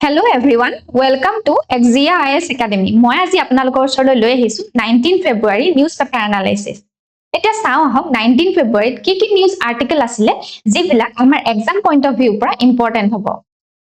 Hello everyone, welcome to Exia IS Academy. মই আজি আপোনালোকৰ ওচৰলৈ লৈ আহিছো 19 ফেব্ৰুৱাৰী নিউজ পেপাৰ এনালাইসিস। এটা চাও আহক 19 ফেব্ৰুৱাৰীত কি নিউজ আৰ্টিকেল আছিলে যিবিলাক আমাৰ এক্সাম পইণ্ট অফ ভিউ পৰা ইম্পৰ্টেন্ট হ'ব।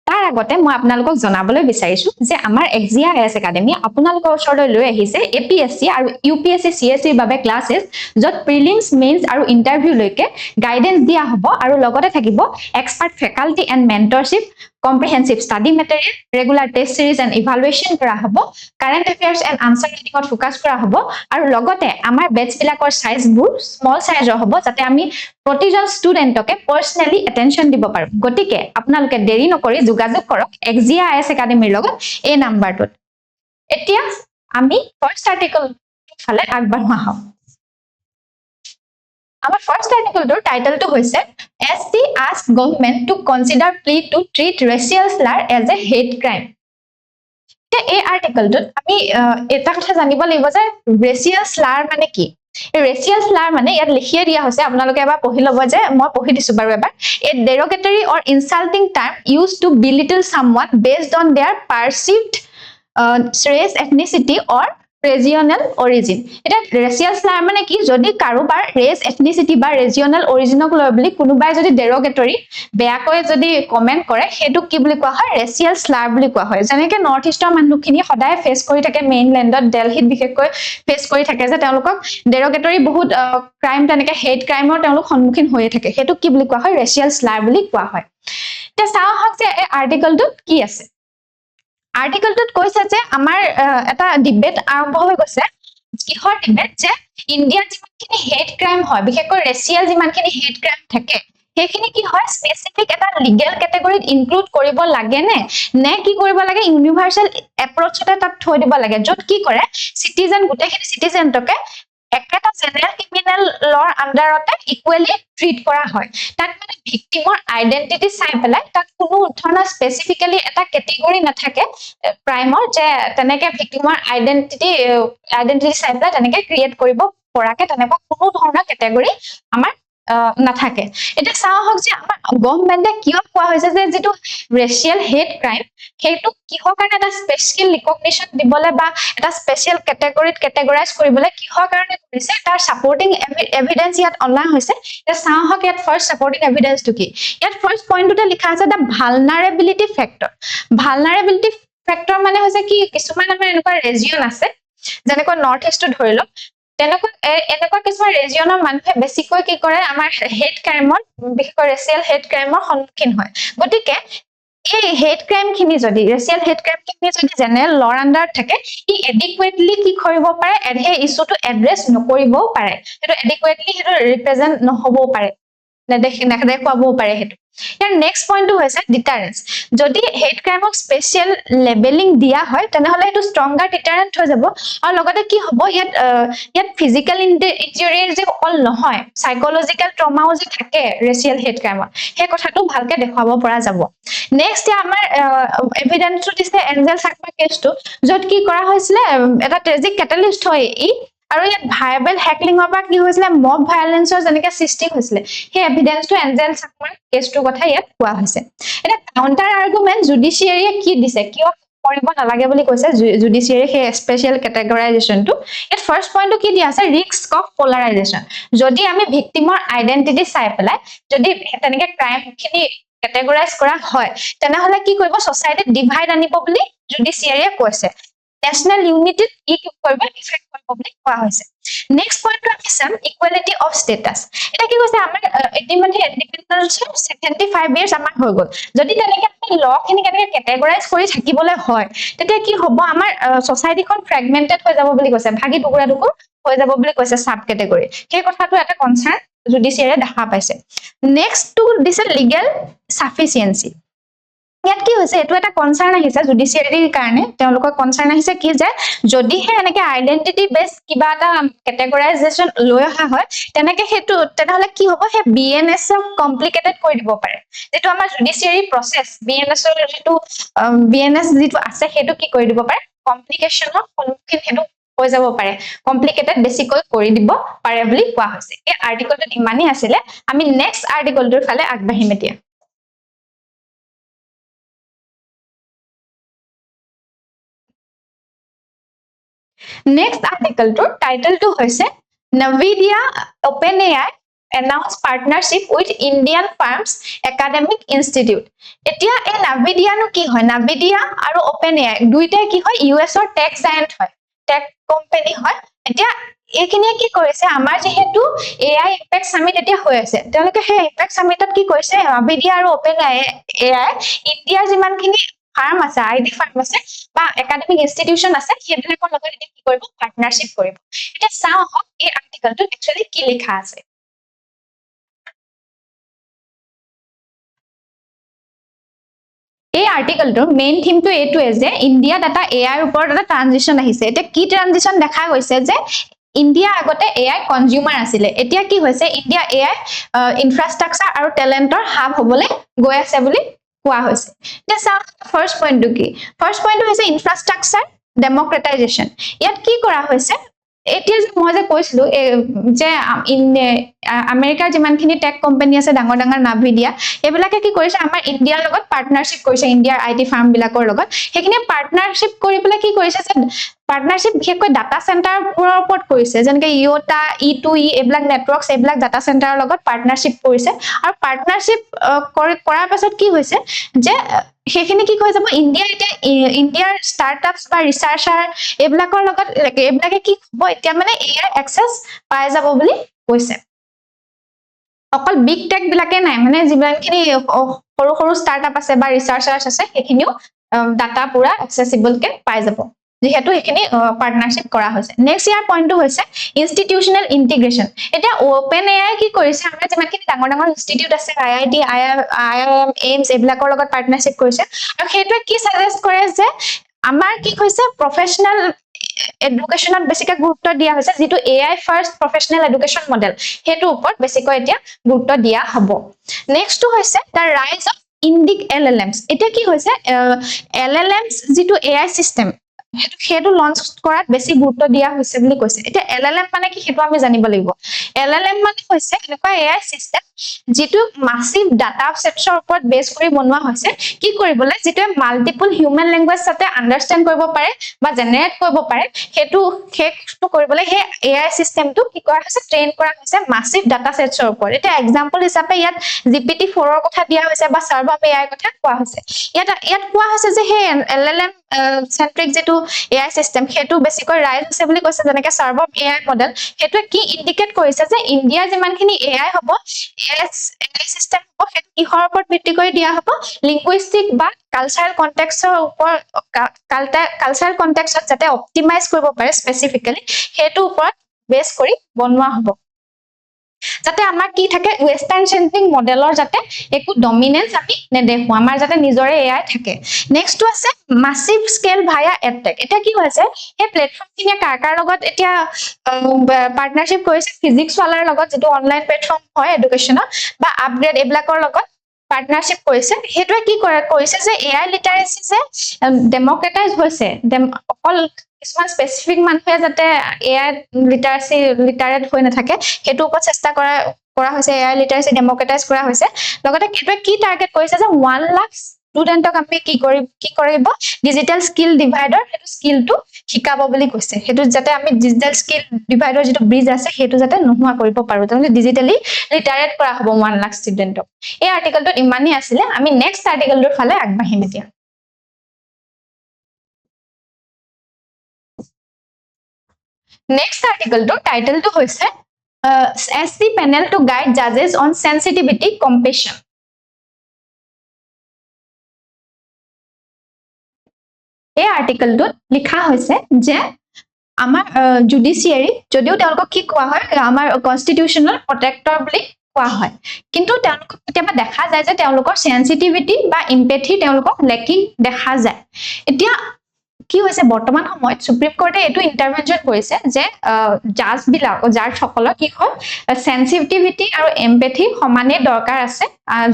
তাৰ আগতে মই আপোনালোকক জনাবলৈ বিচাৰিছো যে আমাৰ এক্সিয়া আইএছ একাডেমি আপোনালোকৰ ওচৰলৈ লৈ আহিছে এপিএসসি আৰু ইউপিএসসি সিএসসিৰ বাবে ক্লাसेस যত প্ৰিলিমছ মেইনছ আৰু ইন্টাৰভিউ লৈকে গাইডেন্স দিয়া হ'ব আৰু লগতে থাকিব expert faculty and mentorship comprehensive study material regular test series and evaluation কৰা হ'ব current affairs and answer writing focus কৰা হ'ব আৰু লগতে আমাৰ বেটচ বিলাকৰ সাইজ বোৰ স্মল সাইজৰ হ'ব যাতে আমি প্ৰতিজন ষ্টুডেন্টকে পাৰ্সোনালি অ্যাটেনশন দিব পাৰো গতিকে আপোনালোকে দেৰি নকৰি যোগাযোগ কৰক এক্সিয়া আইএছ একাডেমিৰ লগত এই নাম্বাৰটোত এতিয়া আমি ফাৰ্স্ট আৰ্টিকেল ফালে আগবাঢ়ো আহক Our first article title to hoise ST asked government to consider plea to treat racial slur as a hate crime. এই আৰ্টিকেলটোত আমি এটা কথা জানিব লাগিব যে racial slur মানে কি racial slur মানে ইয়াত লিখিয়ে দিয়া হৈছে আপোনালোকে এবাৰ পঢ়ি ল'ব যে মই পঢ়ি দিছো বাৰু এবাৰ a derogatory or insulting term used to belittle someone based on their perceived race, ethnicity or regional origin এটা racial slur মানে কি যদি কাৰোবাৰ race ethnicity বা regional origin ক লৈ বুলি কোনোবাই যদি derogatory বেয়াকৈ যদি কমেন্ট কৰে হেতু কি বুলি কোৱা হয় racial slur বুলি কোৱা হয় যেনেকৈ নৰ্থ ইষ্টৰ মানুহখিনি সদায় ফেস কৰি থাকে মেইনল্যান্ডত দিল্লীত বিশেষকৈ ফেস কৰি থাকে যে তেওঁলোকক derogatory বহুত ক্ৰাইম তেনেকৈ হেট ক্ৰাইমৰ তেওঁলোক সন্মুখীন হৈ থাকে হেতু কি বুলি কোৱা হয় racial slur বুলি কোৱা হয় তে চাও হক যে এই আৰ্টিকেলটোত কি আছে আৰ্টিকেলটোত কৈছে যে আমাৰ এটা ডিবেট আৰম্ভ হৈ গৈছে কিহৰ ডিবেট যে ইন্ডিয়াত যিমানখিনি হেট ক্ৰাইম হয় বিশেষকৈ ৰেচিয়েল যিমানখিনি হেট ক্ৰাইম থাকে সেইখিনি কি হয় স্পেসিফিক এটা লিগ্যাল ক্যাটাগৰীত ইনক্লুড কৰিব লাগে নে কি কৰিব লাগে ইউনিভাৰ্সাল এপ্ৰোচতে তাত থৈ দিব লাগে যত কি কৰে সিটিজেন গোটেইখিনি সিটিজেনটকে একটা জেনাৰেল ক্ৰিমিনেল লৰ আন্ডাৰতে ইকুৱেলি ট্ৰিট কৰা হয় তাত মানে ভিকটিমৰ আইডেন্টিটি চাই পেলাই তাত কোনো ধৰণৰ স্পেসিফিক্যালি এটা ক্যাটাগৰী নাথাকে ক্ৰাইমৰ যে তেনেকে ভিকটিমৰ আইডেন্টিটি চাই পেলাই তেনেকে ক্ৰিয়েট কৰিব পৰাকে তেনেকুৱা কোনো ধৰণৰ ক্যাটাগৰী আমাৰ নাথাকে এটা চাও হক যে আমাৰ গভৰ্নমেন্টে কিয় কোৱা হৈছে যে যেটো ৰেচিয়েল হেট ক্ৰাইম হেতু কিহৰ কাৰণে এটা স্পেশাল ৰিকগনিশন দিবলে বা এটা স্পেশাল ক্যাটাগৰীত ক্যাটাগৰাইজ কৰিবলে কিহৰ কাৰণে কৰিছে তাৰ সাপোৰ্টিং এভিডেন্স ইয়াত অনলাইন হৈছে এটা চাও হক ইয়াত ফাৰ্স্ট সাপোৰ্টিং এভিডেন্স টু কি ইয়াত ফাৰ্স্ট পইণ্টতে লিখা আছে দা ভালনাৰেবিলিটি ফেক্টৰ মানে হৈছে কি কিছুমান আমাৰ এনেকুৱা ৰিজন আছে যেনেকৈ নৰ্থ ইষ্ট ধৰি লওক এনেকুৱা কিছুমান ৰিজনৰ মানুহে বেছিকৈ কি কৰে আমাৰ হেট ক্ৰাইমৰ বিশেষকৈ ৰেচিয়েল হেট ক্ৰাইমৰ সন্মুখীন হয় গতিকে এই হেট ক্ৰাইম খিনি যদি ৰেচিয়েল হেট ক্ৰাইম খিনি যদি জেনেৰেল লৰ আন্ডাৰ থাকে ই এডিকুৱেটলি কি কৰিব পাৰে এই ইস্যুটো এড্ৰেছ নকৰিবও পাৰে হেতু এডিকুৱেটলি হেতু ৰিপ্ৰেজেন্ট নহবও পাৰে নেদেখুৱাবও পাৰে হেতু ইয়াৰ নেক্সট পইণ্টটো হৈছে ডিটাৰেন্স যদি হেট ক্ৰাইমক স্পেশাল লেবেলিং দিয়া হয় তেনেহলে এটো ষ্ট্ৰংগাৰ ডিটাৰেন্ট হৈ যাব আৰু লগতে কি হ'ব ইয়াত ফিজিক্যাল ইনজুৰি যে অকল নহয় সাইকোলজিক্যাল ট্ৰমাও যে থাকে ৰেচিয়েল হেট ক্ৰাইমত সেই কথাটো ভালকে দেখুৱাব পৰা যাব নেক্সট আমাৰ এভিডেন্সটো দিছে এঞ্জেল সাকমা কেছটো যত কি কৰা হৈছিল এটা ট্ৰেজিক ক্যাটালিস্ট হয় আৰু ইয়াত ভাইবল হ্যাকলিংৰ পৰা কি হৈছিল মব ভায়োলেন্সৰ যেনেকৈ সৃষ্টি হৈছিল সেই এভিডেন্সটো এঞ্জেল সাকমাৰ কেছটোৰ কথা ইয়াত কোৱা হৈছে এটা কাউন্টাৰ আৰ্গুমেন্ট জুডিশিয়াৰীয়ে কি দিছে কিয় কৰিব নালাগে বুলি কৈছে জুডিশিয়াৰী সেই স্পেশাল ক্যাটাগৰাইজেশনটো ইয়াত ফাৰ্স্ট পইণ্টটো কি দিয়া আছে ৰিস্ক অফ পোলাৰাইজেশন যদি আমি ভিকটিমৰ আইডেন্টিটি চাই পেলাই যদি তেনেকৈ ক্ৰাইম খিনি ক্যাটাগৰাইজ কৰা হয় তেনেহলে কি কৰিব সোসাইটিত ডিভাইড আনিব বুলি জুডিশিয়াৰীয়ে কৈছে নেশনাল ইউনিটিত ই কি কৰিব ইফেক্ট কৰিব বুলি কোৱা হৈছে নেক্সট পইণ্টটো আমি চাম ইকুৱেলিটি অফ ষ্টেটাস এটা কি কৈছে আমাৰ ইতিমধ্যে ইণ্ডিপেন্ডেন্সৰ 75 ইয়াৰ্স আমাৰ হৈ গল যদি তেনেকৈ আমি ল খিনি কেনেকৈ ক্যাটাগৰাইজ কৰি থাকিবলৈ হয় তেতিয়া কি হ'ব আমাৰ সোসাইটিখন ফ্ৰেগমেন্টেড হৈ যাব বুলি কৈছে ভাগি টুকুৰা টুকুৰ হৈ যাব বুলি কৈছে সাব ক্যাটাগৰী সেই কথাটো এটা কনসাৰ্ন জুডিশিয়াৰীয়ে দেখা পাইছে নেক্সট টু দিছে লিগ্যাল সাফিসিয়েন্সি ইয়াত কি হৈছে এটো এটা কনসাৰ্ন আহিছে জুডিশিয়াৰীৰ কাৰণে তেওঁলোকৰ কনসাৰ্ন আহিছে কি যে যদি হে এনেকৈ আইডেন্টিটি বেস কিবা এটা ক্যাটাগৰাইজেশন লৈ অহা হয় তেনেকৈ হেতু তেনেহলে কি হ'ব হে বিএনএস কমপ্লিকেটেড কৰি দিব পাৰে যেটো আমাৰ জুডিশিয়াৰী প্ৰসেস বিএনএসৰ যেটো বিএনএস যেটো আছে হেতু কি কৰি দিব পাৰে কমপ্লিকেশনৰ সন্মুখীন হেতু হৈ যাব পাৰে কমপ্লিকেটেড বেছিকৈ কৰি দিব পাৰে বুলি কোৱা হৈছে এই আৰ্টিকেলটো ইমানেই আছিল আমি নেক্সট আৰ্টিকেলটোৰ ফালে আগবাঢ়িম এতিয়া নেক্সট আৰ্টিকলটোৰ টাইটেলটো হৈছে NVIDIA OpenAI announce partnership with Indian Farms Academic Institute. এতিয়া এই NVIDIA নো কি হয়? NVIDIA আৰু OpenAI দুইটাই কি হয়? US ৰ টেক জায়ান্ট হয়, টেক কোম্পানী হয়। এতিয়া এইখিনিয়ে কি কৰিছে, আমাৰ যেহেতু AI ইম্পেক্ট সামিট এতিয়া হৈ আছে, তেওঁলোকে সেই ইম্পেক্ট সামিটত কি কৰিছে, NVIDIA আৰু OpenAI ইণ্ডিয়াৰ যিমানখিনি ফাৰ্ম আছে, আইডি ফাৰ্ম আছে বা একাডেমিক ইনষ্টিটিউচন আছে, সেইবিলাকৰ লগত এতিয়া কি কৰিব, পাৰ্টনাৰশ্বিপ কৰিব। এতিয়া চাওঁ আহক এই আৰ্টিকলটোত একচুৱেলি কি লিখা আছে। এই আৰ্টিকলটোৰ মেইন থিমটো এইটোৱে যে ইণ্ডিয়াত এটা এআইৰ ওপৰত এটা ট্ৰানজিশ্যন আহিছে। এতিয়া কি ট্ৰানজিশ্যন দেখা গৈছে যে ইণ্ডিয়া আগতে এআই কনজিউমাৰ আছিলে, এতিয়া কি হৈছে ইণ্ডিয়া এআই ইনফ্ৰাষ্ট্ৰাকচাৰ আৰু টেলেণ্টৰ হাব হবলৈ গৈ আছে বুলি কোৱা হৈছে। এতিয়া চাওক ফাৰ্ষ্ট পইণ্টটো কি, ফাৰ্ষ্ট পইণ্টটো হৈছে ইনফ্ৰাষ্ট্ৰাকচাৰ ডেমক্ৰেটাইজেশ্যন। ইয়াত কি কৰা হৈছে, এতিয়া যে মই যে কৈছিলো যে আমেৰিকাৰ যিমানখিনি টেক কোম্পানী আছে ডাঙৰ ডাঙৰ NVIDIA, এইবিলাকে কি কৰিছে আমাৰ ইণ্ডিয়াৰ লগত পাৰ্টনাৰশ্বিপ কৰিছে, ইণ্ডিয়াৰ আইটি ফাৰ্ম বিলাকৰ লগত। সেইখিনি পাৰ্টনাৰশ্বিপ কৰি পেলাই কি কৰিছে যে পাৰ্টনাৰশ্বিপ বিশেষকৈ ডাটা চেণ্টাৰবোৰৰ ওপৰত কৰিছে, যেনেকে ইঅটা, E2E এইবিলাক নেটৱৰ্কছ, এইবিলাক ডাটা চেণ্টাৰৰ লগত পাৰ্টনাৰশ্বিপ কৰিছে। আৰু পাৰ্টনাৰশ্বিপ কৰাৰ পাছত কি হৈছে যে সেইখিনি কি হৈ যাব, ইণ্ডিয়াৰ ষ্টাৰ্টআপছ বা ৰিচাৰ্চাৰ এইবিলাকৰ লগত এইবিলাকে কি হ'ব, এতিয়া মানে এআই এক্সেছ পাই যাব বুলি কৈছে। অকল বিগ টেক বিলাকে নাই, মানে যিমানখিনি সৰু সৰু ষ্টাৰ্টআপ আছে বা ৰিচাৰ্চাৰ্ছ আছে সেইখিনিও ডাটা পুৰা এক্সেচিবল কে পাই যাব, যিহেতু সেইখিনি পাৰ্টনাৰশ্বিপ কৰা হৈছে। নেক্সট ইয়াৰ পইণ্টটো হৈছে ইনষ্টিটিউচনেল ইণ্টিগ্ৰেশ্যন। এতিয়া OpenAI কি কৰিছে, আমাৰ যিমানখিনি ডাঙৰ ডাঙৰ ইনষ্টিটিউট আছে, IIT, IIM, এইমছ এইবিলাকৰ লগত পাৰ্টনাৰশ্বিপ কৰিছে। আৰু সেইটোৱে কি ছাজেষ্ট কৰে যে আমাৰ কি হৈছে প্ৰফেচনেল এডুকেশ্যনত বেছিকে গুৰুত্ব দিয়া হৈছে, যিটো AI first professional education model, সেইটোৰ ওপৰত বেছিকৈ এতিয়া গুৰুত্ব দিয়া হ'ব। নেক্সটটো হৈছে দ্য ৰাইজ অফ ইণ্ডিক LLMs। এতিয়া কি হৈছে LLMs যিটো AI চিষ্টেম সেইটো লঞ্চ কৰাত বেছি গুৰুত্ব দিয়া হৈছে বুলি কৈছে। এতিয়া LLM মানে কি সেইটো আমি জানিব লাগিব। LLM মানে হৈছে এনেকুৱা AI চিষ্টেম যিটো মাছিভ ডাটা সেটছৰ ওপৰত বেছ কৰি বনোৱা হৈছে, কি কৰিবলৈ, যিটোৱে মাল্টিপল হিউমেন লেংগুৱেজ যাতে আণ্ডাৰষ্টেণ্ড কৰিব পাৰে বা জেনেৰেট কৰিব পাৰে, সেইটো কৰিবলৈ সেই AI চিষ্টেমটো কি কৰা হৈছে, ট্ৰেইন কৰা হৈছে মাছিভ ডাটা সেটছৰ ওপৰত। এতিয়া এক্সাম্পল হিচাপে ইয়াত GPT-4ৰ কথা দিয়া হৈছে বা Serve AI কথা কোৱা হৈছে। ইয়াত কোৱা হৈছে যে সেই LLM চেন্ট্ৰিক যিটো AI চিষ্টেম সেইটো বেছিকৈ ৰাইজ হৈছে বুলি কৈছে, যেনেকে Serve AI মডেল। সেইটোৱে কি ইণ্ডিকেট কৰিছে যে ইণ্ডিয়াৰ যিমানখিনি AI হ'ব, AI চিষ্টেম হ'ব, সেইটো কিহৰ ওপৰত ভিত্তি কৰি দিয়া হ'ব, লিংগুইষ্টিক বা কালচাৰেল কনটেক্সটৰ ওপৰত, কালচাৰেল কনটেক্সটত যাতে অপটিমাইজ কৰিব পাৰে স্পেচিফিকেলি, সেইটোৰ ওপৰত বেছ কৰি বনোৱা হ'ব, যাতে আমাৰ কি থাকে ৱেষ্টাৰ্ণ চেন্ট্ৰিক মডেলৰ যাতে একো ডমিনেন্স আমি নেদেখো, আমাৰ যাতে নিজৰে AI থাকে। নেক্সটটো আছে মাছিভ স্কেল ভায়া এডটেক। এতিয়া কি হৈছে, সেই প্লেটফৰ্মখিনিয়ে কাৰ লগত এতিয়া পাৰ্টনাৰশ্বিপ কৰিছে, ফিজিক্স ৱালাৰ লগত যিটো অনলাইন প্লেটফৰ্ম হয় এডুকেশ্যনৰ, বা আপগ্ৰেড এইবিলাকৰ লগত পাৰ্টনাৰশ্বিপ কৰিছে। সেইটোৱে কি কৰিছে যে AI লিটাৰেচি যে ডেমক্ৰেটাইজ হৈছে, অকল কিছুমান স্পেচিফিক মানুহে যাতে AI লিটাৰেট হৈ নাথাকে, সেইটোৰ ওপৰত চেষ্টা কৰা হৈছে, AI লিটাৰেচি ডেমক্ৰেটাইজ কৰা হৈছে। লগতে সেইটোৱে কি টাৰ্গেট কৰিছে যে 1 লাখ ষ্টুডেণ্টক আমি কি কৰিব, ডিজিটেল স্কিল ডিভাইডৰ সেইটো স্কিলটো শিকাব বুলি কৈছে। সেইটো যাতে আমি ডিজিটেল স্কিল ডিভাইডৰ যিটো ব্ৰিজ আছে সেইটো যাতে নোহোৱা কৰিব পাৰো, তাৰমানে ডিজিটেলি লিটাৰেট কৰা হ'ব 1 লাখ ষ্টুডেণ্টক। এই আৰ্টিকলটোত ইমানেই আছিলে, আমি নেক্সট আৰ্টিকলটোৰ ফালে আগবাঢ়িম এতিয়া। নেক্সট আৰ্টিকলটোৰ টাইটেলটো হৈছে SC panel to guide judges on sensitivity compassion. এই আৰ্টিকলটোত লিখা হৈছে যে আমাৰ জুডিচিয়াৰী, যদিও তেওঁলোকক কি কোৱা হয়, আমাৰ কনষ্টিটিউচনেল প্ৰটেক্টৰ বুলি কোৱা হয়, কিন্তু তেওঁলোকক কেতিয়াবা দেখা যায় যে তেওঁলোকৰ সেনচিটিভিটি বা ইম্পেথি তেওঁলোকক লেকিং দেখা যায়। এতিয়া কি হৈছে, বৰ্তমান সময়ত সুপ্ৰিম কোৰ্টে এইটো ইণ্টাৰভেনশ্যন কৰিছে যে জাজসকলৰ কি হয়, সেনচিটিভিটি আৰু এম্পেথি সমানেই দৰকাৰ আছে,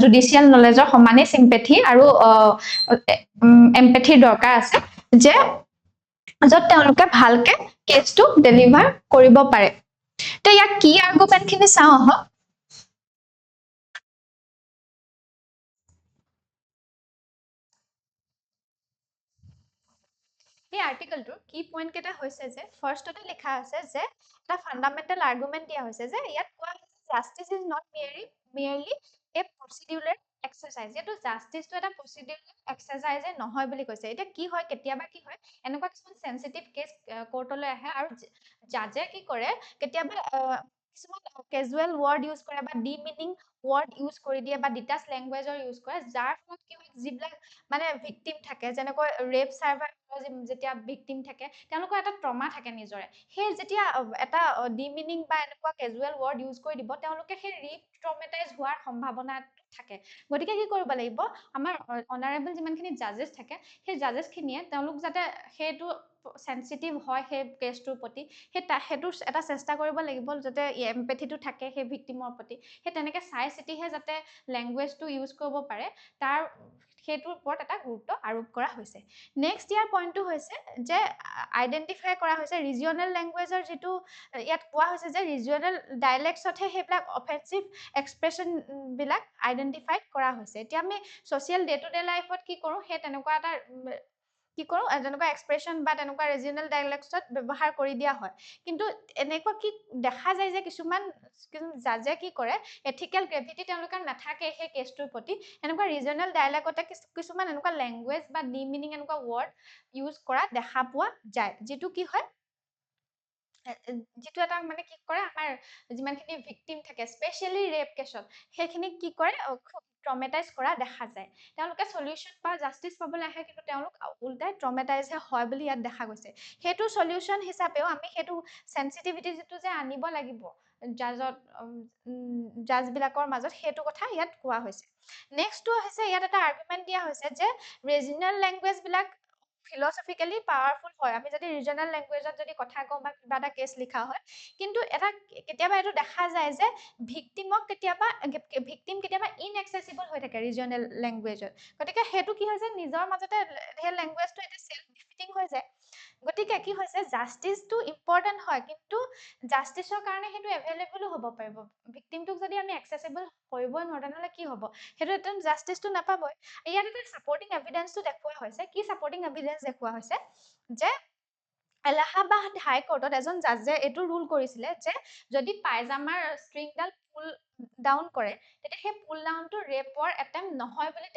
জুডিচিয়েল নলেজৰ সমানেই চিম্পেথি আৰু এম্পেথিৰ দৰকাৰ আছে, যে য'ত তেওঁলোকে ভালকে কেছটো ডেলিভাৰ কৰিব পাৰে। তো ইয়াক কি আৰ্গুমেণ্টখিনি চাওঁ আহক। এই আৰ্টিকেলটোৰ কি পইণ্ট কেইটা হৈছে যে ফাৰ্ষ্টতে লিখা আছে যে এটা ফাণ্ডামেণ্টেল আৰ্গুমেণ্ট দিয়া হৈছে যে ইয়াত কোৱা হৈছে justice is not merely a procedural exercise. যিহেতু জাষ্টিচটো এটা প্ৰচিডিউলাৰ এক্সাৰচাইজে নহয় বুলি কৈছে। এতিয়া কি হয়, কেতিয়াবা কি হয়, এনেকুৱা কিছুমান চেঞ্চিটিভ কেছ কোৰ্টলৈ আহে আৰু জাজে কি কৰে, কেতিয়াবা কিছুমান কেজুৱেল ৱৰ্ড ইউজ কৰে বা ডিমিনিং ৱৰ্ড ইউজ কৰি দিয়ে বা ডিটাচ লেংগুৱেজৰ ইউজ কৰে, যাৰ ফলত কি হয়, যিবিলাক মানে ভিক্টিম থাকে, যেনেকৈ ৰেপ চাৰ্ভাইভাৰ যেতিয়া ভিক্টিম থাকে, তেওঁলোকৰ এটা ট্ৰমা থাকে নিজৰে। সেই যেতিয়া এটা ডিমিনিং বা এনেকুৱা কেজুৱেল ৱৰ্ড ইউজ কৰি দিব, তেওঁলোকে সেই ৰিট্ৰমেটাইজ হোৱাৰ সম্ভাৱনা থাকে। গতিকে কি কৰিব লাগিব, আমাৰ অনাৰেবল যিমানখিনি জাজেছ থাকে, সেই জাজেছখিনিয়ে তেওঁলোক যাতে সেইটো চেঞ্চিটিভ হয় সেই কেছটোৰ প্ৰতি, সেইটো এটা চেষ্টা কৰিব লাগিব যাতে এম্পেথিটো থাকে সেই ভিক্টিমৰ প্ৰতি। সেই তেনেকৈ চাই চিতিহে যাতে লেংগুৱেজটো ইউজ কৰিব পাৰে, সেইটোৰ ওপৰত এটা গুৰুত্ব আৰোপ কৰা হৈছে। নেক্সট ইয়াৰ পইণ্টটো হৈছে যে আইডেণ্টিফাই কৰা হৈছে ৰিজিয়নেল লেংগুৱেজৰ যিটো ইয়াত কোৱা হৈছে যে ৰিজিয়নেল ডাইলেক্টছতহে সেইবিলাক অফেন্সিভ এক্সপ্ৰেশ্যনবিলাক আইডেণ্টিফাই কৰা হৈছে। এতিয়া আমি ছ'চিয়েল ডে টু ডে লাইফত কি কৰোঁ, সেই তেনেকুৱা এটা তেনেকুৱা এক্সপ্ৰেশ্যন বা তেনেকুৱা ৰিজিয়নেল ডাইলেক্টছত ব্যৱহাৰ কৰি দিয়া হয়। কিন্তু এনেকুৱা কি দেখা যায় যে কিছুমান জাজে কি কৰে, এথিকেল গ্ৰেভিটি তেওঁলোকৰ নাথাকে সেই কেছটোৰ প্ৰতি, এনেকুৱা ৰিজনেল ডাইলেক্টতে কিছুমান এনেকুৱা লেংগুৱেজ বা ডিমিনিং এনেকুৱা ৱৰ্ড ইউজ কৰা দেখা পোৱা যায়, যিটো কি হয়, যিটো এটা মানে কি কৰে, আমাৰ যিমানখিনি ভিক্টিম থাকে স্পেচিয়েলি ৰেপ কেছত, সেইখিনিক কি কৰে, খুব ট্ৰমেটাইজ কৰা দেখা যায়। তেওঁলোকে সলিউশ্যন বা জাষ্টিচ পাবলৈ আহে, কিন্তু তেওঁলোক উল্টাই ট্ৰমেটাইজহে হয় বুলি ইয়াত দেখা গৈছে। সেইটো সলিউশ্যন হিচাপেও আমি সেইটো চেঞ্চিটিভিটি যিটো যে আনিব লাগিব জাজবিলাকৰ মাজত, সেইটো কথা ইয়াত কোৱা হৈছে। নেক্সটটো হৈছে ইয়াত এটা আৰ্গুমেণ্ট দিয়া হৈছে যে ৰিজনেল লেংগুৱেজবিলাক ফিলচফিকেলি পাৱাৰফুল হয়। আমি যদি ৰিজনেল লেংগুৱেজত যদি কথা কওঁ বা কিবা এটা কেছ লিখা হয়, কিন্তু কেতিয়াবা এইটো দেখা যায় যে ভিক্টিম কেতিয়াবা ইনএক্সেচিবল হৈ থাকে ৰিজনেল লেংগুৱেজত। গতিকে সেইটো কি হৈছে, নিজৰ মাজতে সেই লেংগুৱেজটো এটা চেল্ফ ডিফিটিং হৈ যায়। গতিকে কি হৈছে, জাষ্টিচটো ইম্পৰ্টেণ্ট হয়, কিন্তু জাষ্টিচৰ কাৰণে সেইটো এভেইলেবলো হ'ব পাৰিব। ভিক্টিমটোক যদি আমি এক্সেচিবল কৰিবই নোৱাৰোঁ, তেনেহ'লে কি হ'ব, সেইটো এটা জাষ্টিচটো নাপাবই। ইয়াত এটা ছাপৰ্টিং এভিডেন্সটো দেখুওৱা হৈছে। কি ছাপৰ্টিং এভিডেন্স দেখুওৱা হৈছে, যে এলাহাবাদ হাইকোৰ্টত এজন জাজে এইটো ৰুল কৰিছিলে যে যদি পায়জামাৰ ষ্ট্ৰিংডাল পুল ডাউন কৰে, তেতিয়া সেই পুল ডাউনটো ৰেপৰ এটেম্প নহয় বুলি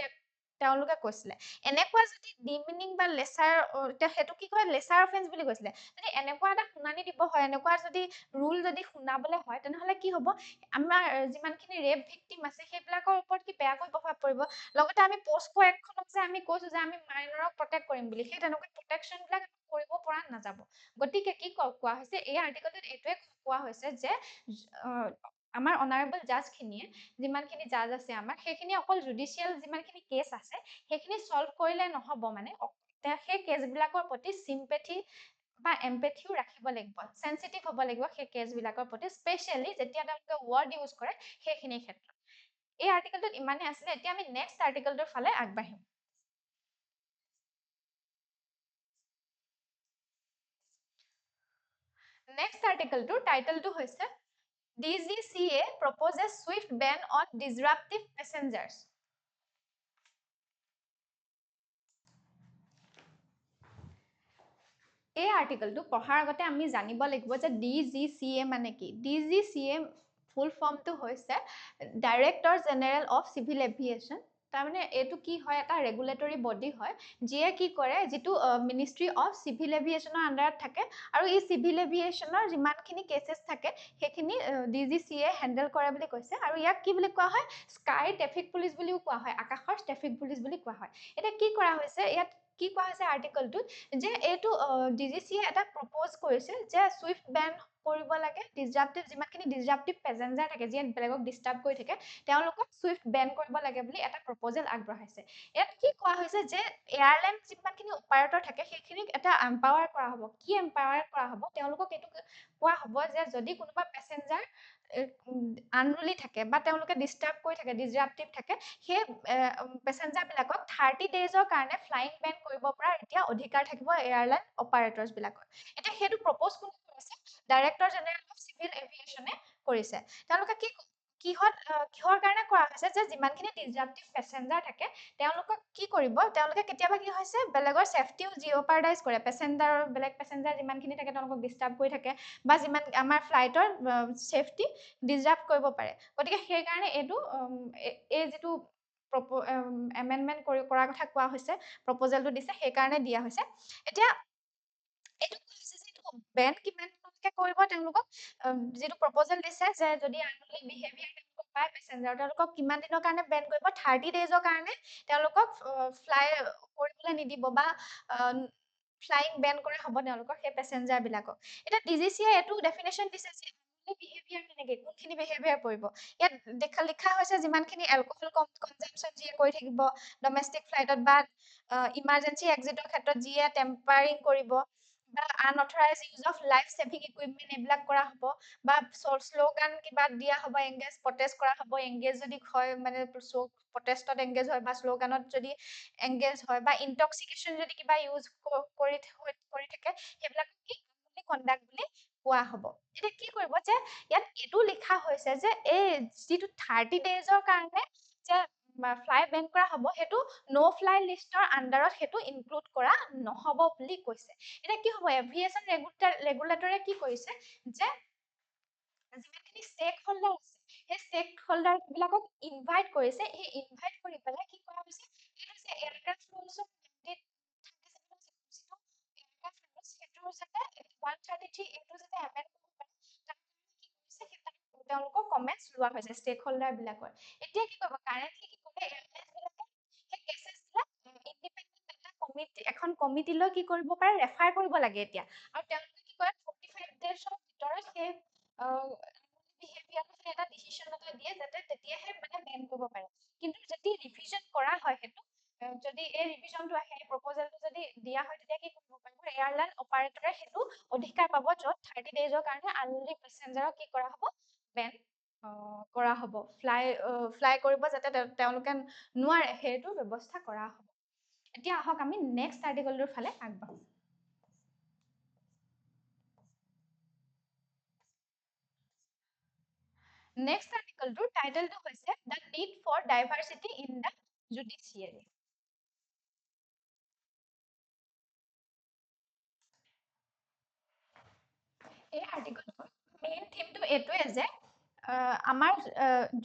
তেওঁলোকে কৈছিলে। এনেকুৱা যদি ডিমিনিং বা লেচাৰ, সেইটো কি কয়, লেচাৰ অফেন্স বুলি কৈছিলে। যদি এনেকুৱা এটা শুনানি দিব হয়, এনেকুৱা যদি ৰুল যদি শুনাবলৈ হয়, তেনেহ'লে কি হ'ব, আমাৰ যিমানখিনি ৰেপ ভিক্টিম আছে সেইবিলাকৰ ওপৰত কি বেয়াকৈ প্ৰভাৱ পৰিব। লগতে আমি পস্কো এক্টখনক যে আমি কৈছোঁ যে আমি মাইনৰক প্ৰটেক্ট কৰিম বুলি, সেই তেনেকুৱা প্ৰটেকশ্যনবিলাক কৰিব পৰা নাযাব। গতিকে কি কোৱা হৈছে, এই আৰ্টিকলটোত এইটোৱে কোৱা হৈছে যে আমাৰ অনাৰেবল জাজখিনিয়ে, যিমানখিনি জাজ আছে আমাৰ, সেইখিনি অকল জুডিচিয়েল যিমানখিনি কেছ আছে সেইখিনি ছল্ভ কৰিলে নহ'ব, মানে সেই কেছবিলাকৰ প্ৰতি চিম্পেথি বা এম্পেথিও ৰাখিব লাগিব, চেঞ্চিটিভ হ'ব লাগিব সেই কেছবিলাকৰ প্ৰতি, স্পেচিয়েলি যেতিয়া তেওঁলোকে ৱৰ্ড ইউজ কৰে সেইখিনি ক্ষেত্ৰত। এই আৰ্টিকলটোত ইমানেই আছিলে। এতিয়া আমি নেক্সট আৰ্টিকলটোৰ ফালে আগবাঢ়িম। নেক্সট আৰ্টিকলটোৰ টাইটেলটো হৈছে DGCA proposes swift ban on disruptive passengers. এই আৰ্টিকলটো পঢ়াৰ আগতে আমি জানিব লাগিব যে DGCA মানে কি। DGCA ফুল ফৰ্মটো হৈছে director general of civil aviation. তাৰমানে এইটো কি হয়, এটা ৰেগুলেটৰী বডি হয়, যিয়ে কি কৰে, যিটো মিনিষ্ট্ৰী অফ চিভিল এভিয়েশ্যনৰ আণ্ডাৰত থাকে, আৰু এই চিভিল এভিয়েশ্যনৰ যিমানখিনি কেছেছ থাকে সেইখিনি DGCA হেণ্ডেল কৰে বুলি কৈছে। আৰু ইয়াক কি বুলি কোৱা হয়, স্কাই ট্ৰেফিক পুলিচ বুলিও কোৱা হয়, আকাশৰ ট্ৰেফিক পুলিচ বুলি কোৱা হয়। এতিয়া কি কৰা হৈছে, ইয়াত কি কোৱা হৈছে আৰ্টিকলটোত, যে এইটো DGCA এটা প্ৰপ'জ কৰিছে যে ছুইফট বেন কৰিব লাগে, যিমানখিনি ডিসৰাপটিভ পেছেঞ্জাৰ থাকে, যিয়ে বেলেগক ডিষ্টাৰ্ব কৰি থাকে, তেওঁলোকক ছুইফট বেন কৰিব লাগে বুলি এটা প্ৰপ'জেল আগবঢ়াইছে। ইয়াত কি কোৱা হৈছে যে এয়াৰলাইন যিমানখিনি অপাৰেটৰ থাকে সেইখিনিক এটা এম্পাৱাৰ কৰা হ'ব। কি এম্পাৱাৰ কৰা হ'ব, তেওঁলোকক এইটো কোৱা হ'ব যে যদি কোনোবা পেছেঞ্জাৰ আনৰুলি থাকে বা তেওঁলোকে ডিষ্টাৰ্ব কৰি থাকে, ডিসৰাপটিভ থাকে, সেই পেছেঞ্জাৰবিলাকক 30 ডেইজৰ কাৰণে ফ্লাইং বেন কৰিব পৰা এতিয়া অধিকাৰ থাকিব এয়াৰলাইন অপাৰেটৰ্ছবিলাকৰ। এতিয়া সেইটো প্ৰপ'জ কোনে কৰিছে, ডাইৰেক্টৰ জেনেৰেল অফ চিভিল এভিয়েশ্যনে কৰিছে। তেওঁলোকে কি কিহৰ কাৰণে কৰা হৈছে যে যিমানখিনি ডিজাৰ্ভটিভ পেচেঞ্জাৰ থাকে তেওঁলোকক কি কৰিব, তেওঁলোকে কেতিয়াবা কি হৈছে বেলেগৰ ছেফটিও জিঅ'পাৰডাইজ কৰে, বেলেগ পেচেঞ্জাৰ যিমানখিনি থাকে তেওঁলোকক ডিষ্টাৰ্ব কৰি থাকে বা যিমান আমাৰ ফ্লাইটৰ ছেফটি ডিজাৰ্ভ কৰিব পাৰে। গতিকে সেইকাৰণে এইটো এই যিটো এমেণ্ডমেণ্ট কৰাৰ কথা কোৱা হৈছে, প্ৰপ'জেলটো দিছে, সেইকাৰণে দিয়া হৈছে। এতিয়া এইটো কোৱা হৈছে যে এইটো বেন কিমানলৈকে কৰিব তেওঁলোকক, যিটো প্ৰপ'জেল দিছে যে যদি আনলি বিহেভিয়াৰ তেওঁলোকক পায় পেচেঞ্জাৰ, তেওঁলোকক কিমান দিনৰ কাৰণে বেন কৰিব, 30 ডেইজৰ কাৰণে তেওঁলোকক ফ্লাই কৰিবলৈ নিদিব বা ফ্লাইং বেন কৰা হ'ব তেওঁলোকৰ সেই পেচেঞ্জাৰ বিলাকক। এতিয়া DGCA এইটো ডেফিনেশ্যন দিছে যে বিহেভিয়াৰ কেনেকে, কোনখিনি বিহেভিয়াৰ পৰিব। ইয়াত লিখা হৈছে যিমানখিনি এলকহল কনজাম্পশ্যন যিয়ে কৰি থাকিব ডমেষ্টিক ফ্লাইটত বা ইমাৰ্জেঞ্চি এক্সিটৰ ক্ষেত্ৰত যিয়ে টেম্পাৰিং কৰিব বা unauthorised use of life saving equipment এইবিলাক কৰা হ'ব বা শ্লোগান কিবা দিয়া হ'ব, এংগেজ প্ৰটেষ্ট কৰা হ'ব, এংগেজ যদি হয় মানে প্ৰটেষ্টত এংগেজ হয় বা শ্লোগানত যদি এংগেজ হয় বা ইনটক্সিকেশ্যন যদি কিবা ইউজ কৰি থাকে সেইবিলাক কি কণ্ডাক্ট বুলি কোৱা হ'ব। এতিয়া কি কৰিব যে ইয়াত এইটো লিখা হৈছে যে এই যিটো 30 ডেইজৰ কাৰণে যে ফ্লাই বেন কৰা হ'ব সেইটো ন' ফ্লাই লিষ্টৰ আণ্ডাৰত সেইটো ইনক্লুড কৰা নহ'ব বুলি কৈছে। এতিয়া কি হ'ব, এভিয়েশ্যন ৰেগুলেটৰে কি কৰিছে যে যিমানখিনি ষ্টেক হোল্ডাৰ আছে সেই ষ্টেক হোল্ডাৰ বিলাকক ইনভাইট কৰিছে। এই ইনভাইট কৰি পেলাই কি কৰা হৈছে, এইটো যে এয়াৰক্ৰাফ্ট ৰুলছৰ তেওঁলোকৰ কমেণ্টছ লোৱা হৈছে ষ্টেক হোল্ডাৰ বিলাকৰ। এতিয়া কি কৰিব, কাৰেণ্টলি কি কৰিব, এয়াৰলাইন্স বিলাকে সেই কেছেছ বিলাক ইণ্ডিপেণ্ডেণ্ট এটা এখন কমিটিলৈ কি কৰিব পাৰে, ৰেফাৰ কৰিব লাগে এতিয়া। আৰু তেওঁলোকে কি কৰে 45 ডেজৰ ভিতৰত সেই বিহেভিয়াৰটো এটা ডিচিশ্যন এটা দিয়ে যাতে তেতিয়াহে মানে বেন কৰিব পাৰে। কিন্তু যদি ৰিভিজন কৰা হয় সেইটো, যদি এই ৰিভিজনটো আহে, প্ৰপ'জেলটো যদি দিয়া হয়, তেতিয়া কি কৰিব পাৰিব, এয়াৰলাইন অপাৰেটৰে সেইটো অধিকাৰ পাব য'ত 30 ডেইজৰ কাৰণে আনলি পেচেঞ্জাৰক কি কৰা হ'ব, বেন কৰা হ'ব, ফ্লাই কৰিব যাতে তেওঁলোকে নোৱাৰে সেইটো ব্যৱস্থা কৰা হ'ব। এতিয়া আহক আমি নেক্সট আৰ্টিকলটোৰ ফালে আগবাঢ়ো। নেক্সট আৰ্টিকলটোৰ টাইটেলটো হৈছে the need for diversity in the judiciary. এই আৰ্টিকলটোৰ মেইন থিমটো এইটোৱে যে আমাৰ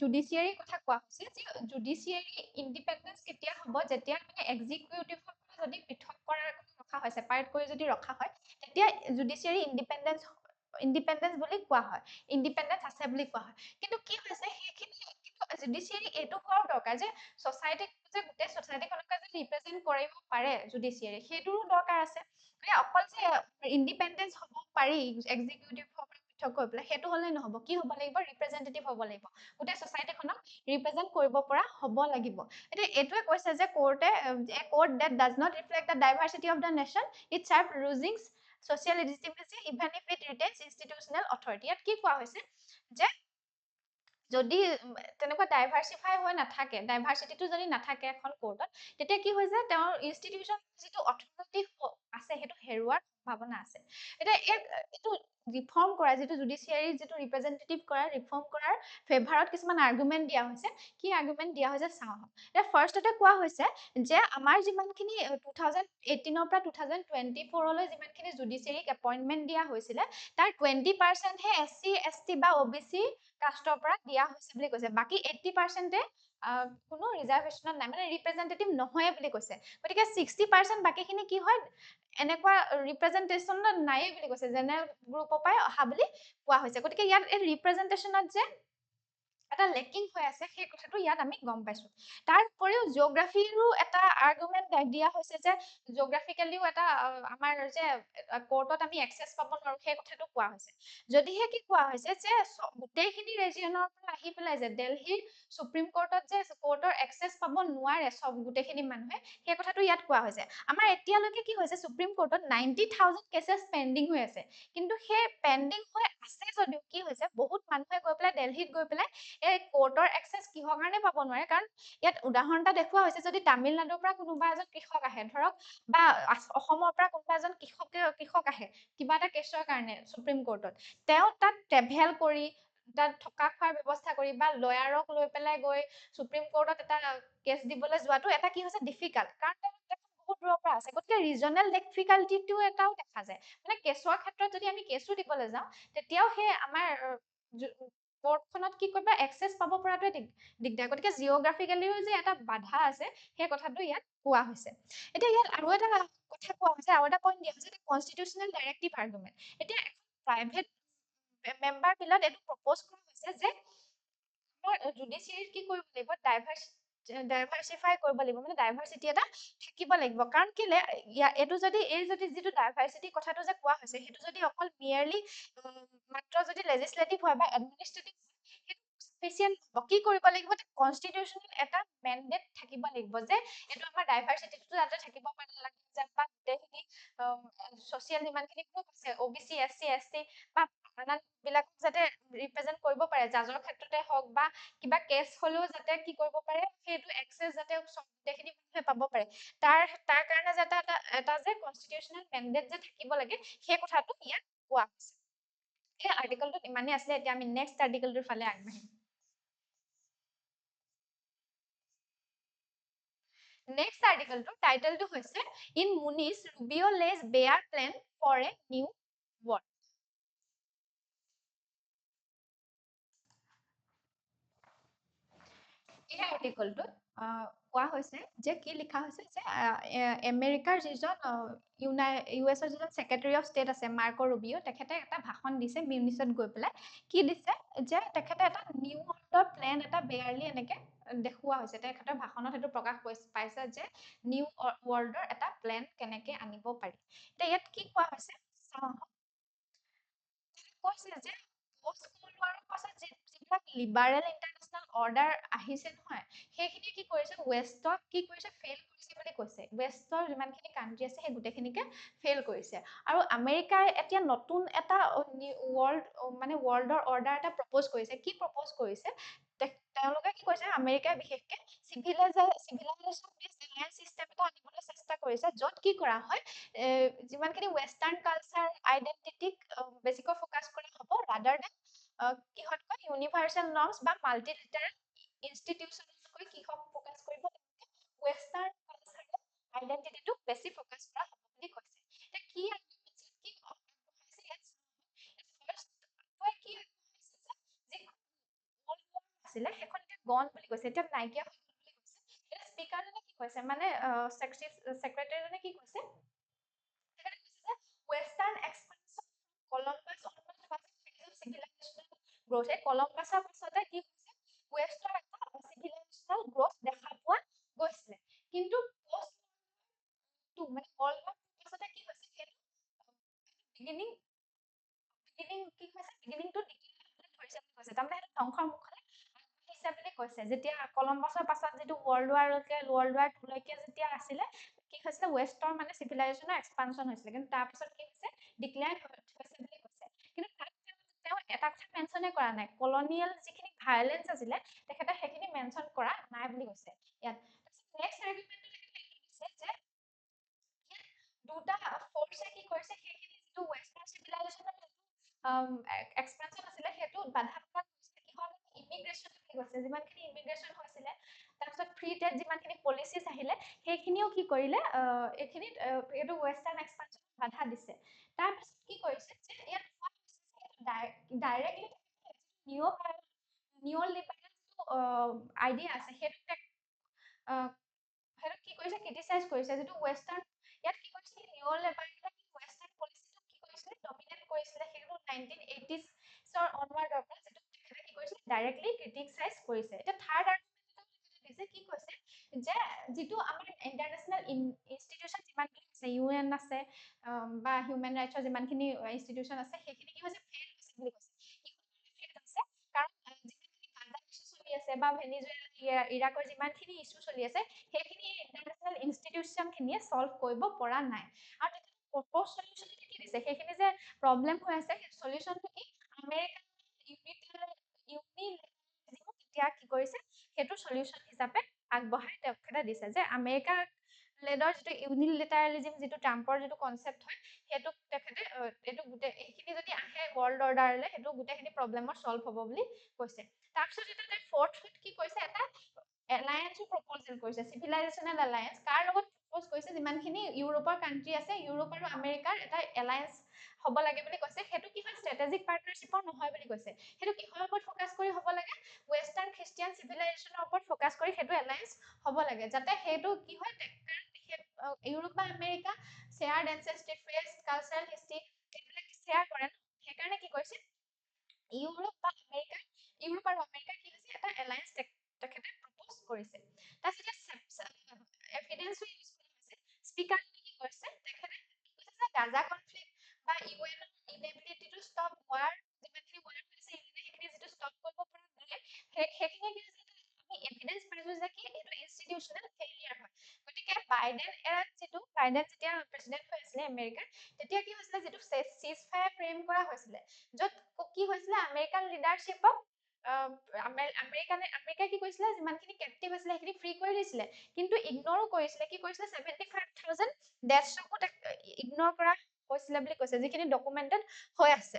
জুডিচিয়াৰীৰ কথা কোৱা হৈছে যে জুডিচিয়াৰী ইণ্ডিপেণ্ডেঞ্চ কেতিয়া হ'ব, যেতিয়া মানে এক্সিকিউটিভৰ পৰা যদি পৃথক কৰাৰ ৰখা হয়, ছেপাৰেট কৰি যদি ৰখা হয়, তেতিয়া জুডিচিয়াৰী ইণ্ডিপেণ্ডেঞ্চ বুলি কোৱা হয়, ইণ্ডিপেণ্ডেঞ্চ আছে বুলি কোৱা হয়। কিন্তু কি হৈছে সেইখিনি কিন্তু জুডিচিয়াৰী এইটো হোৱাও দৰকাৰ যে ছ'চাইটিক যে গোটেই ছ'চাইটিখনকে যে ৰিপ্ৰেজেণ্ট কৰিব পাৰে জুডিচিয়াৰী, সেইটোৰো দৰকাৰ আছে। অকল যে ইণ্ডিপেণ্ডেঞ্চ হ'ব পাৰি এক্সিকিউটিভৰ পৰা পৃথক হৈ পেলাই সেইটো হ'লে নহ'ব, কি হ'ব লাগিব, ৰিপ্ৰেজেণ্টেটিভ হ'ব লাগিব, গোটেই ছ'চাইটিখনক ৰিপ্ৰেজেণ্ট কৰিব পৰা হ'ব লাগিব। এতিয়া এইটোৱে কৈছে যে কোৰ্টে a court that does not reflect the diversity of the nation, it serve losing social legitimacy even if it retains institutional authority। ইয়াত কি কোৱা হৈছে যে যদি তেনেকুৱা ডাইভাৰ্চিফাই হৈ নাথাকে, ডাইভাৰ্চিটিটো যদি নাথাকে এখন কোৰ্টত, তেতিয়া কি হয় যে তেওঁৰ ইনষ্টিটিউচন যিটো অথৰিটি আছে সেইটো হেৰুৱাৰ সম্ভাৱনা আছে। এতিয়া এইটো ৰিফৰ্ম কৰা, যিটো জুডিচিয়াৰী যিটো ৰিপ্ৰেজেণ্টেটিভ কৰা, ৰিফৰ্ম কৰাৰ ফেভাৰত কিছুমান আৰ্গুমেণ্ট দিয়া হৈছে। কি আৰ্গুমেণ্ট দিয়া হৈছে চাওঁ। এতিয়া ফাৰ্ষ্টতে কোৱা হৈছে যে আমাৰ যিমানখিনি 2018 পৰা 2024 যিমানখিনি জুডিচিয়াৰীক এপইণ্টমেণ্ট দিয়া হৈছিলে তাৰ 20%হে SC ST বা OBC কাষ্টৰ পৰা দিয়া হৈছে বুলি কৈছে। বাকী 80%ে কোনো ৰিজাৰ্ভেশ্যনত নাই, মানে ৰিপ্ৰেজেণ্টেটিভ নহয় বুলি কৈছে। গতিকে 60% বাকীখিনি কি হয়, এনেকুৱা ৰিপ্ৰেজেণ্টেশ্যনত নায়েই বুলি কৈছে, জেনেৰেল গ্ৰুপৰ পৰাই অহা বুলি কোৱা হৈছে। গতিকে ইয়াত এই ৰিপ্ৰেজেণ্টেশ্যনত যে এটা লেকিং হৈ আছে সেই কথাটো ইয়াত আমি গম পাইছো। তাৰ উপৰিও জিঅ'গ্ৰাফিৰো এটা আৰ্গুমেণ্ট দিয়া হৈছে যে জিঅ'গ্ৰাফিকেলিও এটা আমাৰ যে কোৰ্টত আমি এক্সেছ পাব নোৱাৰো সেই কথাটো কোৱা হৈছে। যদিহে কি কোৱা হৈছে যে গোটেইখিনি ৰেজিয়নৰ পৰা আহি পেলাই যে দিল্লীৰ সুপ্ৰিম কোৰ্টত যে কোৰ্টৰ এক্সেছ পাব নোৱাৰে গোটেইখিনি মানুহে, সেই কথাটো ইয়াত কোৱা হৈছে। আমাৰ এতিয়ালৈকে কি হৈছে, সুপ্ৰিম কোৰ্টত 90,000 কেছেছ পেণ্ডিং হৈ আছে। কিন্তু সেই পেণ্ডিং হৈ আছে যদিও কি হৈছে, বহুত মানুহে গৈ পেলাই দিল্লীত গৈ পেলাই এই কোৰ্টৰ এক্সেছ কিহৰ কাৰণে পাব নোৱাৰে, কাৰণ ইয়াত উদাহৰণ এটা দেখুওৱা হৈছে, যদি তামিলনাডুৰ পৰা কোনোবা এজন কৃষক আহে ধৰক, বা অসমৰ পৰা কোনোবা এজন কৃষক আহে কিবা এটা কেছৰ কাৰণে সুপ্ৰিম কোৰ্টত, তেওঁ তাত ট্ৰেভেল কৰি তাত থকা খোৱাৰ ব্যৱস্থা কৰি বা লয়াৰক লৈ পেলাই গৈ সুপ্ৰিম কোৰ্টত এটা কেছ দিবলৈ যোৱাটো এটা কি হৈছে ডিফিকাল্ট, কাৰণ বহুত দূৰৰ পৰা আছে, গতিকে ৰিজনেল ডিফিকাল্টিটো এটাও দেখা যায়। মানে কেছৰ ক্ষেত্ৰত যদি আমি কেছো দিবলৈ যাওঁ তেতিয়াও সেই আমাৰ কোৰ্টখনত কি কৰিবা এক্সেছ পাব পৰাটোৱে দিগদাৰ, গতিকে জিঅ'গ্ৰাফিকেলিও যে এটা বাধা আছে সেই কথাটো ইয়াত কোৱা হৈছে। এতিয়া ইয়াত আৰু এটা কথা কোৱা হৈছে, আৰু এটা পইণ্ট দিয়া হৈছে যে কনষ্টিটিউচনেল ডাইৰেক্টিভ আৰ্গুমেণ্ট। এতিয়া প্ৰাইভেট মেম্বাৰ বিলত এইটো প্ৰপ'জ কৰা হৈছে যে জুডিচিয়াৰীত কি কৰিব লাগিব, ডাইভাৰ্চিফাই কৰিব লাগিব, মানে ডাইভাৰ্চিটি এটা থাকিব লাগিব। কাৰণ কেলে এইটো যদি যিটো ডাইভাৰ্চিটি কথাটো যে কোৱা হৈছে সেইটো যদি অকল মিয়াৰলি মাত্ৰ যদি লেজিসলেটিভ হয় বা এডমিনিষ্ট্ৰেটিভ সেইটো স্পেচিয়েল কি কৰিব লাগিব, কনষ্টিটিউচনেল এটা মেণ্ডেট থাকিব লাগিব যে এইটো আমাৰ ডাইভাৰ্চিটিটো যাতে থাকিব পাৰে লাগে, যে বা গোটেইখিনি ছচিয়েল যিমানখিনি গ্ৰুপ আছে OBC SC ST বা আন বিলাকক যাতে ৰিপ্ৰেজেন্ট কৰিব পাৰে, জাজৰ ক্ষেত্ৰতে হওক বা কিবা কেছ হলেও যাতে কি কৰিব পাৰে সেইটো এক্সেছ যাতে গোটেইখিনি মানুহে পাব পাৰে, তাৰ কাৰণে যাতে এটা যে কনষ্টিটিউচনেল মেণ্ডেট যে থাকিব লাগে সেই কথাটো ইয়াত কোৱা হৈছে। এই আৰ্টিকলটোত ইমানেই আছিলে। এতিয়া আমি নেক্সট আৰ্টিকলটোৰ ফালে আগবাঢ়িম। নেক্সট আৰ্টিকলটো টাইটেলটো হৈছে in মুনিছ Rubio lays bare plan for a new world. এই আৰ্টিকলটোত কোৱা হৈছে যে কি লিখা হৈছে যে আমেৰিকাৰ যিজন US যিজন ছেক্ৰেটাৰী অফ ষ্টেট আছে মাৰ্কো ৰুবিঅ, তেখেতে এটা ভাষণ দিছে মিউনিছত গৈ পেলাই। কি দিছে যে তেখেতে এটা নিউ ৱৰ্ল্ডৰ প্লেন এটা বেয়াৰলি এনেকে দেখুওৱা হৈছে, তেখেতৰ ভাষণত সেইটো প্ৰকাশ পাইছে যে নিউ ৱৰ্ল্ডৰ এটা প্লেন কেনেকে আনিব পাৰি। এতিয়া ইয়াত কি কোৱা হৈছে কৈছে যে পষ্ট কোল্ড ৱাৰৰ পাছত যিবিলাক লিবাৰেল ইণ্টাৰনেশ্যনেল অৰ্ডাৰ আহিছে নহয় সেইখিনি কি কৰিছে ৱেষ্টক কি কৰিছে ফেইল কৰিছে বুলি কৈছে। ৱেষ্টৰ যিমানখিনি কাণ্ট্ৰি আছে সেই গোটেইখিনিকে ফেইল কৰিছে, আৰু আমেৰিকাই এতিয়া নতুন এটা ৱৰ্ল্ডৰ অৰ্ডাৰ এটা প্ৰপ'জ কৰিছে। কি প্ৰপ'জ কৰিছে তেওঁলোকে কি কৈছে, আমেৰিকাই বিশেষকে চিভিলাইজেশ্যন বেছড এলায়েন্স চিষ্টেম এটা আনিবলৈ চেষ্টা কৰিছে, য'ত কি কৰা হয় যিমানখিনি ৱেষ্টাৰ্ণ কালচাৰ আইডেন্টিটিক বেছিকৈ ফ'কাছ কৰা হ'ব ৰাদাৰ দেন কিহতকৈ ইউনিভাৰ্চেল নৰ্মছ বা মাল্টিলেটাৰেল ইনষ্টিটিউচনতকৈ কিহক ফ'কাছ কৰিব ৱেষ্টাৰ্ণ কালচাৰেল আইডেন্টিটিটো বেছি ফ'কাছ কৰা হ'ব বুলি কৈছে। এতিয়া কি আছিলে সেইখন এতিয়া গন বুলি কৈছে, এতিয়া নাইকিয়া হৈ গ'ল বুলি কৈছে। এতিয়া স্পীকাৰজনে কি কৈছে, মানে ছেক্ৰেটাৰীজনে কি কৈছে, ৱেষ্টাৰ্ণ এক্সপানশ্যন কলম্বাছ চিভিলাইজেশ্যনেল গ্ৰথ, এই কলম্বাছৰ পাছতে কি হৈছে ৱেষ্টৰ এটা চিভিলাইজেশ্যনেল গ্ৰথ দেখা পোৱা গৈছিলে। কিন্তু মানে ৱৰ্ল্ড ৱাৰ পাছতে কি হৈছে সেইটো বিগিনিংটো ডিক্লেয়াৰ হ'বলৈ ধৰিছে বুলি কৈছে, তাৰমানে সেইটো ধ্বংসৰ মুখলৈ আহিছে বুলি কৈছে। যেতিয়া কলম্বাছৰ পাছত যিটো ৱৰ্ল্ড ৱাৰ 2লৈকে যেতিয়া আছিলে কি হৈছিলে ৱেষ্টৰ মানে চিভিলাইজেশ্যনৰ এক্সপানশ্যন হৈছিলে, কিন্তু তাৰপিছত কি হৈছে ডিক্লেয়াৰ হৈছে বুলি কৈছে। কিন্তু তাত তেওঁ এটা কথা মেনশ্যনে কৰা নাই, কলনিয়েল যিখিনি ভায়লেঞ্চ আছিলে তেখেতে সেইখিনি মেনশ্যন কৰা নাই বুলি কৈছে ইয়াত। নেক্সট আৰ্গুমেণ্টটো তেখেতে এইটো দিছে যে দুটা ফ'ৰ্চে কি কৰিছে সেইখিনি যিটো ৱেষ্টাৰ্ণ চিভিলাইজেশ্যনৰ এক্সপেনশ্যন আছিলে সেইটো বাধা প্ৰদান কৰিছিলে। কিহৰ ইমিগ্ৰেশ্যন বুলি কৈছে, যিমানখিনি ইমিগ্ৰেশ্যন হৈছিলে তাৰপিছত ফ্ৰী ট্ৰেড যিমানখিনি পলিচিছ আহিলে সেইখিনিও কি কৰিলে এইখিনিত এইটো ৱেষ্টাৰ্ণ এক্সপেনশ্যন বাধা দিছে। তাৰপিছত কি কৰিছে যে ইয়াত ডাইৰেক্টলি নিঅ লিবাৰেল যিটো আইডিয়া আছে সেইটো কি কৰিছে ক্ৰিটিচাইজ কৰিছে, যিটো ৱেষ্টাৰ্ণ ইয়াত কি কৰিছে নিঅ লিবাৰেল ৱেষ্টাৰ্ণ পলিচিছক কি কৰিছিলে ডমিনেট কৰিছিলে, সেইটো 1980s অনৱাৰ্ডৰ পৰা যিটো তেখেতে কি কৰিছে ডাইৰেক্টলি ক্ৰিটিচাইজ কৰিছে। এতিয়া থাৰ্ড আৰ্গুমেণ্ট দিছে কি কৈছে যে যিটো আমাৰ ইণ্টাৰনেশ্যনেল ইনষ্টিটিউচন যিমানখিনি আছে UN আছে বা হিউমেন ৰাইটছৰ যিমানখিনি ইনষ্টিটিউচন আছে সেইখিনি কি হৈছে ফেইল হৈছে বুলি কৈছে। ফেইল হৈছে কাৰণ যিমানখিনি গাজা ইছ্যু চলি আছে বা ভেনিজুৱেলা ইৰাকৰ যিমানখিনি ইছ্যু চলি আছে সেইখিনি ইণ্টাৰনেশ্যনেল ইনষ্টিটিউচনখিনিয়ে চল্ভ কৰিব পৰা নাই। আৰু প্ৰপ'জ চলিউশ্যন কি দিছে, সেইখিনি যে প্ৰব্লেম হৈ আছে চলিউশ্যনটো কি আমেৰিকান তেতিয়া কি কৰিছে সেইটো চলিউশ্যন হিচাপে আগবঢ়াই তেখেতে দিছে যে আমেৰিকাৰ লেডৰ যিটো ইউনিলেটাৰেলিজিম যিটো ট্ৰাম্পৰ যিটো কনচেপ্ট হয় সেইটো তেখেতে এইটো গোটেই এইখিনি যদি আহে ৱৰ্ল্ড অৰ্ডাৰলৈ সেইটো গোটেইখিনি প্ৰব্লেমৰ চল্ভ হ'ব বুলি কৈছে তাৰপিছত এটা তাই ফৰ্থত কি কৈছে এটা এলায়েন্সৰ প্ৰপ'জেল কৰিছে চিভিলাইজেশ্যনেল এলায়েন্স কাৰ লগত প্ৰপ'জ কৰিছে যিমানখিনি ইউৰোপৰ কাণ্ট্ৰি আছে ইউৰোপ আৰু আমেৰিকাৰ এটা এলায়েন্স হ'ব লাগে বুলি কৈছে সেইটো কি হয় ষ্ট্ৰেটেজিক পাৰ্টনাৰশ্বিপৰ নহয় বুলি কৈছে সেইটো কিহৰ ওপৰত ফ'কাছ কৰি হ'ব লাগে ৱেষ্টাৰ্ণ খ্ৰীষ্টিয়ান চিভিলাইজেশ্যনৰ ওপৰত ফ'কাছ কৰি সেইটো এলায়েন্স হ'ব লাগে যাতে সেইটো কি হয় ইউৰোপ বা America shared ancestry faith cultural history এইবিলাক শ্বেয়াৰ কৰে সেইকাৰণে কি কৰিছে ইউৰোপ বা আমেৰিকা ইউৰোপ আৰু আমেৰিকা কি হৈছে এটা এলায়েন্স তেখেতে প্ৰপ'জ কৰিছে তাৰপিছত এভিডেন্সো ইউজ কৰা হৈছে স্পীকাৰজনে কি কৈছে তেখেতে কি কৈছে যে গাজা কনফ্লিক্ট বা ইউএনৰ ইনেবিলিটি টু ষ্টপ ৱাৰ যিমানখিনি ৱাৰ হৈছে সেইখিনি যিটো ষ্টপ কৰিব পৰা নাই সেইখিনি কি হৈছে আমি এভিডেন্স পাইছো যে কি এইটো ইনষ্টিটিউচনেল ফেইলিয়াৰ হয় গতিকে বাইডেন এৰাত যিটো বাইডেন যেতিয়া প্ৰেচিডেণ্ট হৈ আছিলে আমেৰিকাৰ তেতিয়া কি হৈছিলে যিটো চিজ ফায়াৰ ফ্ৰেম কৰা হৈছিলে য'ত কি হৈছিলে আমেৰিকান লিডাৰশ্বিপক আমেৰিকাই কি কৰিছিলে যিমানখিনি কেপটিভ আছিলে সেইখিনি ফ্ৰী কৰি দিছিলে কিন্তু ইগনৰো কৰিছিলে কি কৰিছিলে 75,000 ডেথছকো ইগনৰ কৰা হৈছিলে বুলি কৈছে যিখিনি ডকুমেণ্টেড হৈ আছে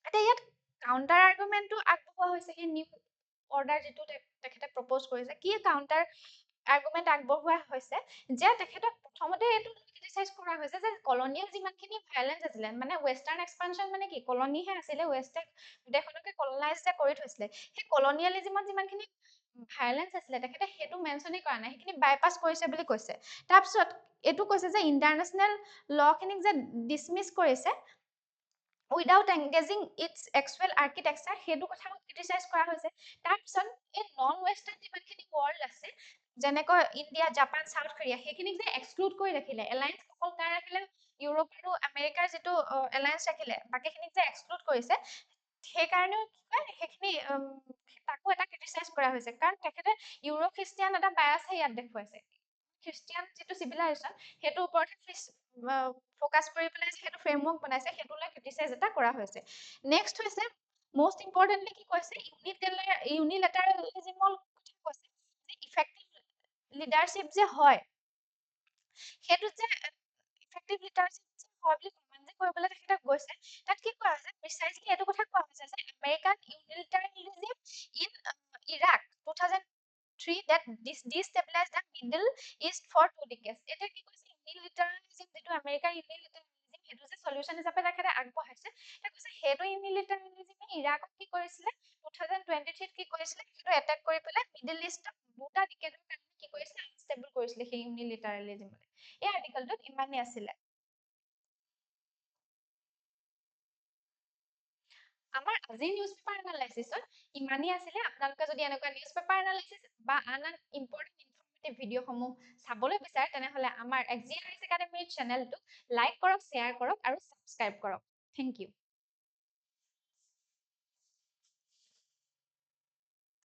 এতিয়া ইয়াত কাউণ্টাৰ আৰ্গুমেণ্টটো আগবঢ়োৱা হৈছে সেই নিউ অৰ্ডাৰ যিটো তেখেতে প্ৰপ'জ কৰিছে কি কাউণ্টাৰ আৰ্গুমেণ্ট আগবঢ়োৱা হৈছে যে তেখেতক প্ৰথমতে এইটো ক্ৰিটিচাইজ কৰা হৈছে যে কলনিয়েল যিমানখিনি ভাইলেঞ্চ আছিলে মানে ৱেষ্টাৰ্ণ এক্সপানশ্যন মানে কি কলনিহে আছিলে ৱেষ্টে দেশখনকে কলনাইজ যে কৰি থৈছিলে সেই কলনিয়েলিজিমত যিমানখিনি ভাইলেঞ্চ আছিলে তেখেতে সেইটো মেনশ্যনেই কৰা নাই সেইখিনি বাইপাছ কৰিছে বুলি কৈছে তাৰপিছত এইটো কৈছে যে ইণ্টাৰনেশ্যনেল লখিনিক যে ডিছমিছ কৰিছে without engaging its actual architecture সেইটো কথাও ক্ৰিটিচাইজ কৰা হৈছে তাৰপিছত এই নন ৱেষ্টাৰ্ণ যিমানখিনি ৱৰ্ল্ড আছে যেনেকৈ ইণ্ডিয়া জাপান চাউথ কোৰিয়া সেইখিনিক যে এক্সক্লুড কৰি ৰাখিলে এলায়েন্স অকল কাৰ ৰাখিলে ইউৰোপ আৰু আমেৰিকাৰ যিটো এলায়েন্স ৰাখিলে বাকীখিনিক যে এক্সক্লুড কৰিছে সেইকাৰণেও কি কয় সেইখিনি তাকো এটা ক্ৰিটিচাইজ কৰা হৈছে কাৰণ তেখেতে ইউৰো খ্ৰীষ্টিয়ান এটা বায়াসহে ইয়াত দেখুৱাইছে খ্ৰীষ্টিয়ান যিটো চিভিলাইজেশ্যন সেইটোৰ ওপৰত ফ'কাছ কৰি পেলাই সেইটো ফ্ৰেমৱৰ্ক বনাইছে সেইটোলৈ ক্ৰিটিচাইজ এটা কৰা হৈছে নেক্সট হৈছে most importantly কি কৈছে ইউনিলেটাৰেলিজিমৰ কথা কৈছে যে ইফেক্টিভ লিডাৰশ্বিপ যে হয় সেইটো যে ইফেক্টিভ লিডাৰশ্বিপ যে হয় বুলি কমেণ্ট যে কৰিবলৈ তেখেতে গৈছে তাত কি কোৱা হৈছে প্ৰিচাইজলি এইটো কথা কোৱা হৈছে যে American unilateralism in Iraq 2003 that destabilized the Middle East for 2 decades এটা কি কৈছে ইউনিলিটাৰিলিজিম যেটো আমেৰিকাৰ ইউনিলিটাৰিলিজিম হেতু যে সলিউশন হিচাপে তেখেতে আগবঢ়াইছে এটা কৈছে হেতু ইউনিলিটাৰিলিজিমে ইৰাকক কি কৰিছিলে 2023 কি কৰিছিলে হেতু এটাক কৰি পেলাই মিডল ইষ্টক দুটা ডিকেডৰ কাৰণে কি কৰিছিলে আনষ্টেবল কৰিছিলে সেই ইউনিলিটাৰিলিজিমে এই আৰ্টিকেলটোত ইমানেই আছিলে আমাৰ আজি নিউজ পেপাৰ এনালাইসিছত ইমানেই আছিলে আপোনালোকে যদি এনেকুৱা নিউজ পেপাৰ এনালাইসিস বা আন ইম্পৰ্টেন্ট ইনফৰমেটিভ ভিডিঅ'সমূহ চাবলৈ বিচাৰে তেনেহলে আমাৰ XGRS একাডেমীৰ চেনেলটো লাইক কৰক শ্বেয়াৰ কৰক আৰু সাবস্ক্ৰাইব কৰক থ্যাংক ইউ